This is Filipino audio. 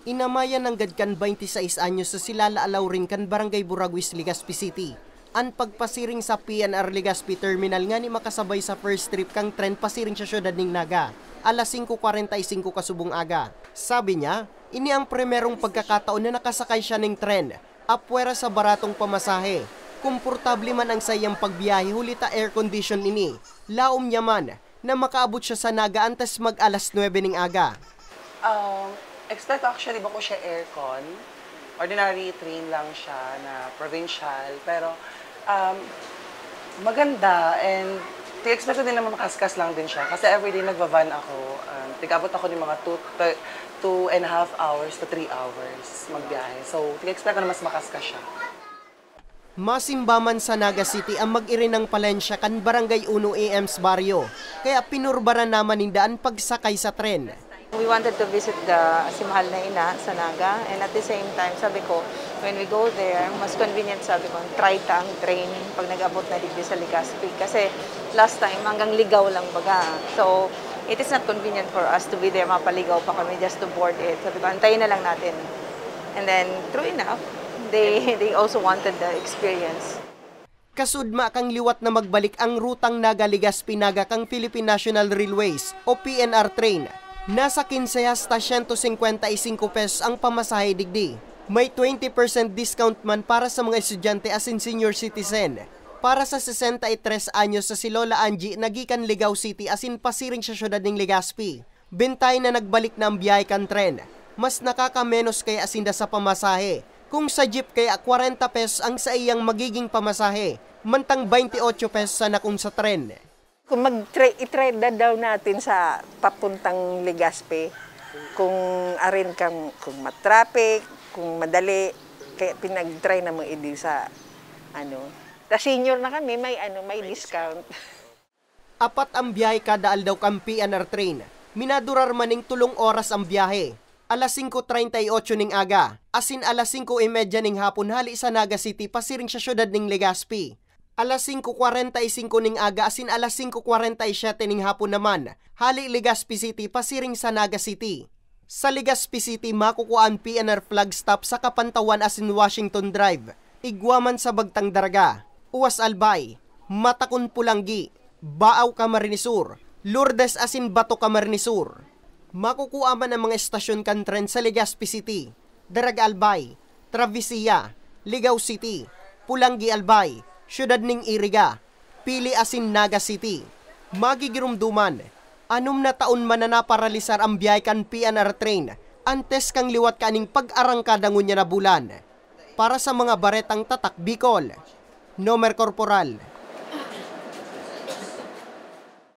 Inamayan ng gadkan 26 anyos sa silala alawrin kan Barangay Buraguis, Legazpi City. Ang pagpasiring sa PNR Legazpi Terminal nga ni makasabay sa first trip kang tren pasiring sa syudad ning Naga, alas 5:45 kasubong aga. Sabi niya, ini ang primerong pagkakataon na nakasakay siya ng tren, apwera sa baratong pamasahe. Komportable man ang sayang pagbiyahe hulita air condition ini. Laom niya man na makaabot siya sa Naga antes mag alas 9 ning aga. Expect actually ba ko siya aircon? Ordinary train lang siya na provincial, pero maganda and expect ko din naman makaskas lang din siya kasi everyday nagva-van ako. Tig-abot ako ng mga 2.5 hours to 3 hours magbiyahe. So, tig-expect ko na mas makaskas siya. Masimbaman sa Naga City ang mag-iri ng Palensya kan Barangay 1 AM's Barrio, kaya pinurbaran naman ng daan pagsakay sa tren. We wanted to visit si Mahal na Ina sa Naga, and at the same time, sabi ko, when we go there, mas convenient, sabi ko, try ta ang train pag nag-abot na dito sa Legazpi. Kasi last time, hanggang Ligaw lang baga. So, it is not convenient for us to be there, mapaligaw pa kami just to board it. Sabi ko, antayin na lang natin. And then, true enough, they also wanted the experience. Kasudma kang liwat na magbalik ang rutang Naga-Legazpi-Naga kang Philippine National Railways o PNR train. Nasa 15 hasta 155 pesos ang pamasahe digdi. May 20% discount man para sa mga estudyante as in senior citizen. Para sa 63 anyos sa si Lola Angie nagikan Ligao City as in pasiring sa syudad ng Legazpi. Bintay na nagbalik na ang biyahe kan tren. Mas nakakamenos kaya asinda sa pamasahe. Kung sa jeep kaya 40 pesos ang sa iyang magiging pamasahe, mantang 28 pesos na kung sa tren. Kung i-trade daw natin sa papuntang Legazpi, kung arin kang kung matraffic, kung madali, kaya pinag-try na mga idi sa senior na kami, may discount. Apat ang biyahe kada aldaw kang PNR train. Minadurar maning 3 oras ang biyahe. Alas 5:38 ning aga, asin alas 5:30 ning hapon hali sa Naga City pasiring sa syudad ning Legazpi. Alas 5:45 ning aga asin alas 5:47 ning hapon naman, hali Legazpi City pasiring sa Naga City. Sa Legazpi City makukuhaan PNR flag stop sa Kapantawan asin Washington Drive, Igwaman sa Bagtang Daraga, Uwas Albay, Matakon Pulanggi, Baaw Camarines-Sur, Lourdes asin Bato Camarines-Sur. Makukuha man ang mga estasyon kan tren sa Legazpi City, Daraga Albay, Travessia, Ligao City, Pulanggi Albay, Syudad ning Iriga, Pili asin Naga City. Magigirumduman, 6 na taon man na naparalisar ang biyahe kan PNR train, antes kang liwat kaning pag-arangkada ngunya na bulan. Para sa mga baretang tatak Bicol, Nomer Corporal